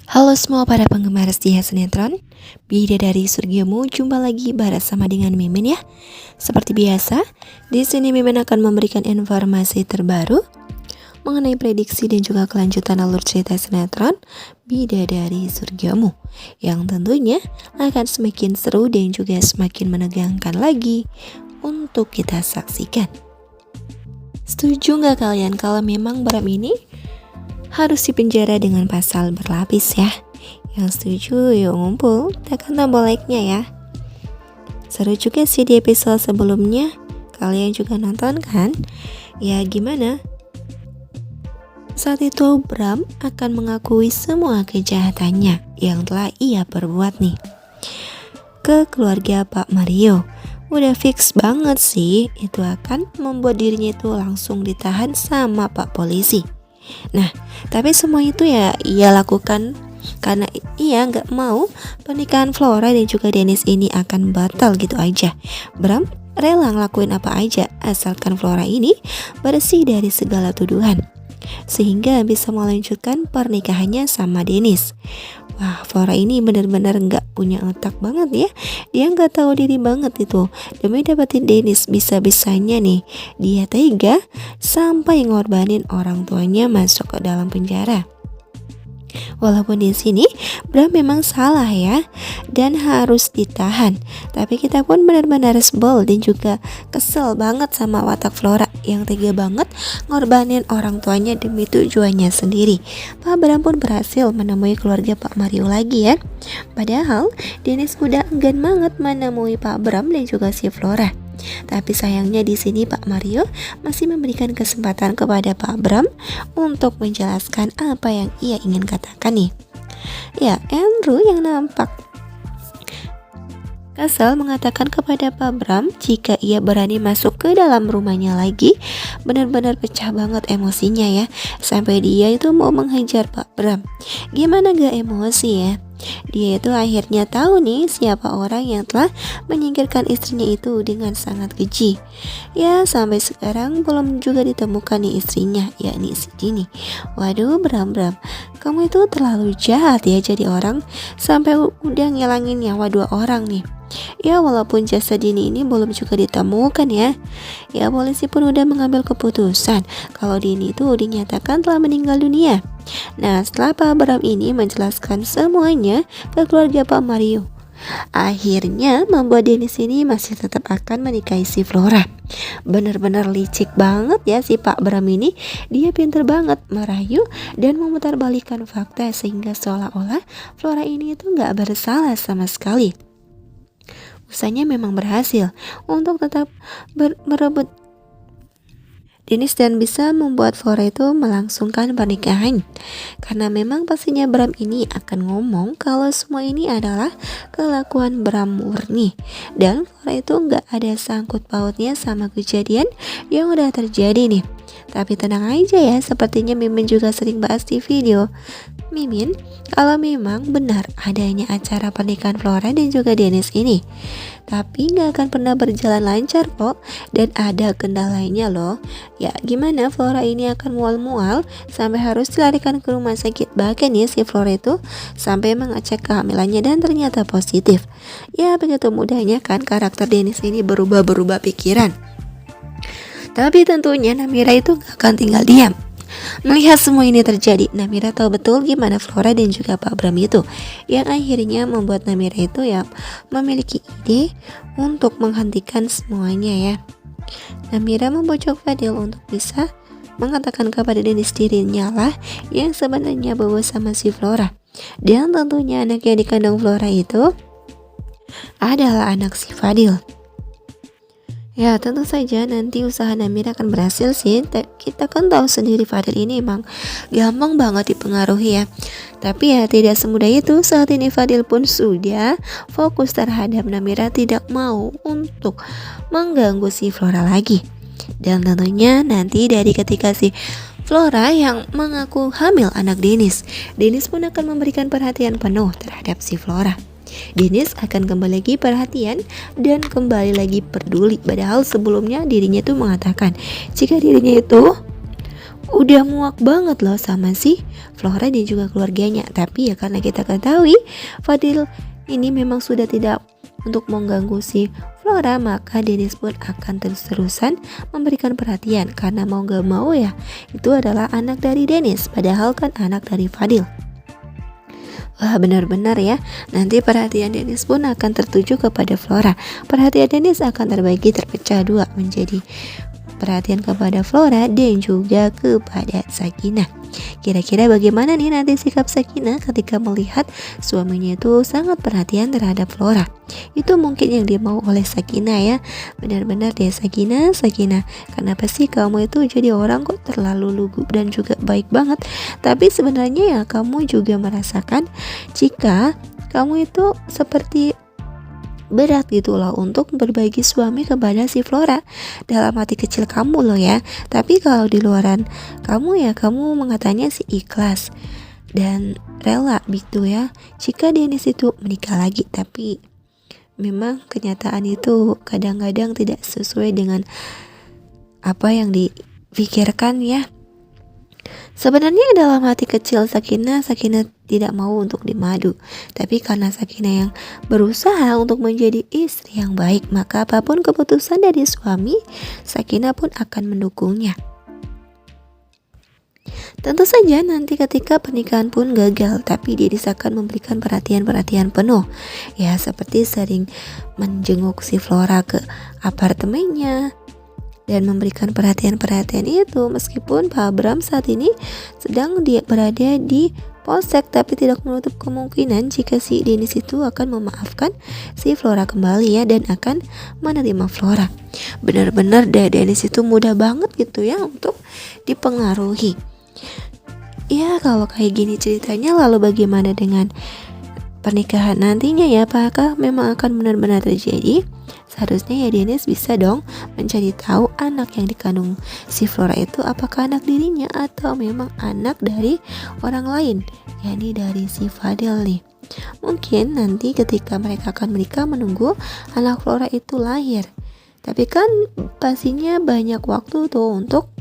Halo semua para penggemar setia sinetron, Bidadari Surgamu, jumpa lagi bersama dengan Mimin ya. Seperti biasa, di sini Mimin akan memberikan informasi terbaru mengenai prediksi dan juga kelanjutan alur cerita sinetron Bidadari Surgamu yang tentunya akan semakin seru dan juga semakin menegangkan lagi untuk kita saksikan. Setuju nggak kalian kalau memang Bram ini harus dipenjara dengan pasal berlapis ya? Yang setuju yuk ngumpul, tekan tombol like-nya ya. Seru juga sih di episode sebelumnya. Kalian juga nonton kan? Ya gimana? Saat itu Bram akan mengakui semua kejahatannya yang telah ia perbuat nih ke keluarga Pak Mario. Udah fix banget sih, itu akan membuat dirinya itu langsung ditahan sama Pak Polisi. Nah, tapi semua itu ya ia lakukan karena ia nggak mau pernikahan Flora dan juga Dennis ini akan batal gitu aja. Bram rela ngelakuin apa aja asalkan Flora ini bersih dari segala tuduhan, sehingga bisa melanjutkan pernikahannya sama Dennis. Wah, Flora ini benar-benar nggak punya otak banget ya. Dia nggak tahu diri banget itu. Demi dapetin Dennis, bisa-bisanya nih dia tega sampai ngorbanin orang tuanya masuk ke dalam penjara. Walaupun di sini Bram memang salah ya dan harus ditahan, tapi kita pun benar-benar sebel dan juga kesel banget sama watak Flora yang tega banget ngorbanin orang tuanya demi tujuannya sendiri. Pak Bram pun berhasil menemui keluarga Pak Mario lagi ya. Padahal Dennis udah enggan banget menemui Pak Bram dan juga si Flora. Tapi sayangnya di sini Pak Mario masih memberikan kesempatan kepada Pak Bram untuk menjelaskan apa yang ia ingin katakan nih. Ya, Andrew yang nampak kesal mengatakan kepada Pak Bram jika ia berani masuk ke dalam rumahnya lagi. Benar-benar pecah banget emosinya ya, sampai dia itu mau menghajar Pak Bram. Gimana gak emosi ya? Dia itu akhirnya tahu nih siapa orang yang telah menyingkirkan istrinya itu dengan sangat keji. Ya, sampai sekarang belum juga ditemukan nih istrinya, yakni si Dini. Waduh, Bram, kamu itu terlalu jahat ya jadi orang, sampai udah ngilangin nyawa 2 orang nih. Ya, walaupun jasad Dini ini belum juga ditemukan ya. Ya, polisi pun udah mengambil keputusan kalau Dini itu dinyatakan telah meninggal dunia. Nah, setelah Pak Bram ini menjelaskan semuanya ke keluarga Pak Mario, akhirnya membuat Dennis ini masih tetap akan menikahi si Flora. Bener-bener licik banget ya si Pak Bram ini. Dia pinter banget merayu dan memutarbalikkan fakta sehingga seolah-olah Flora ini itu gak bersalah sama sekali. Usahanya memang berhasil untuk tetap merebut Dennis dan bisa membuat Flora itu melangsungkan pernikahan. Karena memang pastinya Bram ini akan ngomong kalau semua ini adalah kelakuan Bram murni dan Flora itu nggak ada sangkut pautnya sama kejadian yang udah terjadi nih. Tapi tenang aja ya, sepertinya Mimin juga sering bahas di video Mimin kalau memang benar adanya acara pernikahan Flora dan juga Dennis ini, tapi gak akan pernah berjalan lancar kok, dan ada kendalanya loh. Ya gimana Flora ini akan mual-mual sampai harus dilarikan ke rumah sakit. Bahkan ya si Flora itu sampai mengecek kehamilannya dan ternyata positif. Ya begitu mudahnya kan karakter Dennis ini berubah pikiran. Tapi tentunya Namira itu gak akan tinggal diam. Melihat semua ini terjadi, Namira tahu betul gimana Flora dan juga Pak Bram itu, yang akhirnya membuat Namira itu ya memiliki ide untuk menghentikan semuanya ya. Namira membujuk Fadil untuk bisa mengatakan kepada Dennis dirinya lah yang sebenarnya bobo sama si Flora. Dan tentunya anak yang dikandung Flora itu adalah anak si Fadil. Ya tentu saja nanti usaha Namira akan berhasil sih. Kita kan tahu sendiri Fadil ini emang gampang banget dipengaruhi ya. Tapi ya tidak semudah itu. Saat ini Fadil pun sudah fokus terhadap Namira, tidak mau untuk mengganggu si Flora lagi. Dan tentunya nanti dari ketika si Flora yang mengaku hamil anak Dennis pun akan memberikan perhatian penuh terhadap si Flora. Dennis akan kembali lagi perhatian dan kembali lagi peduli. Padahal sebelumnya dirinya itu mengatakan jika dirinya itu udah muak banget loh sama si Flora dan juga keluarganya. Tapi ya karena kita ketahui Fadil ini memang sudah tidak untuk mengganggu si Flora, maka Dennis pun akan terus-terusan memberikan perhatian. Karena mau gak mau ya, itu adalah anak dari Dennis, padahal kan anak dari Fadil. Wah, benar-benar ya, nanti perhatian Dennis pun akan tertuju kepada Flora. Perhatian Dennis akan terbagi terpecah dua menjadi perhatian kepada Flora dan juga kepada Sakinah. Kira-kira bagaimana nih nanti sikap Sakinah ketika melihat suaminya itu sangat perhatian terhadap Flora? Itu mungkin yang dia mau oleh Sakinah ya. Benar-benar deh Sakinah, kenapa sih kamu itu jadi orang kok terlalu lugu dan juga baik banget? Tapi sebenarnya ya kamu juga merasakan jika kamu itu seperti berat gitu loh untuk berbagi suami kepada si Flora dalam hati kecil kamu loh ya. Tapi kalau di luaran kamu ya kamu mengatakannya sih ikhlas dan rela gitu ya jika Dennis itu menikah lagi. Tapi memang kenyataan itu kadang-kadang tidak sesuai dengan apa yang dipikirkan ya. Sebenarnya dalam hati kecil Sakinah tidak mau untuk dimadu. Tapi karena Sakinah yang berusaha untuk menjadi istri yang baik, maka apapun keputusan dari suami, Sakinah pun akan mendukungnya. Tentu saja nanti ketika pernikahan pun gagal, tapi Dennis akan memberikan perhatian penuh. Ya, seperti sering menjenguk si Flora ke apartemennya dan memberikan perhatian itu, meskipun Pak Bram saat ini sedang berada di polsek, tapi tidak menutup kemungkinan jika si Dennis itu akan memaafkan si Flora kembali ya dan akan menerima Flora. Benar-benar Dennis itu mudah banget gitu ya untuk dipengaruhi. Ya kalau kayak gini ceritanya, lalu bagaimana dengan pernikahan nantinya ya? Apakah memang akan benar-benar terjadi? Seharusnya ya Dennis bisa dong mencari tahu anak yang dikandung si Flora itu apakah anak dirinya atau memang anak dari orang lain, yakni dari si Fadil nih. Mungkin nanti ketika mereka akan menikah menunggu anak Flora itu lahir. Tapi kan pastinya banyak waktu tuh untuk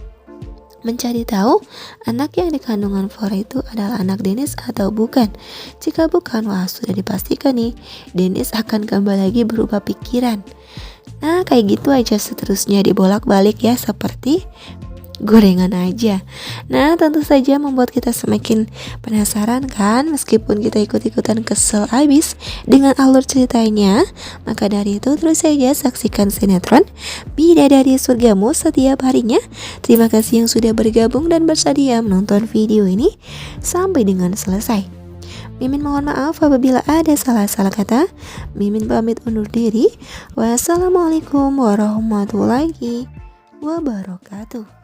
mencari tahu anak yang dikandungan Flora itu adalah anak Dennis atau bukan. Jika bukan, wah sudah dipastikan nih Dennis akan kembali lagi berubah pikiran. Nah kayak gitu aja seterusnya dibolak-balik ya, seperti gorengan aja. Nah tentu saja membuat kita semakin penasaran kan, meskipun kita ikut-ikutan kesel abis dengan alur ceritanya. Maka dari itu terus saja saksikan sinetron Bidadari Surgamu setiap harinya. Terima kasih yang sudah bergabung dan bersedia menonton video ini sampai dengan selesai. Mimin mohon maaf apabila ada salah-salah kata. Mimin pamit undur diri. Wassalamualaikum warahmatullahi wabarakatuh.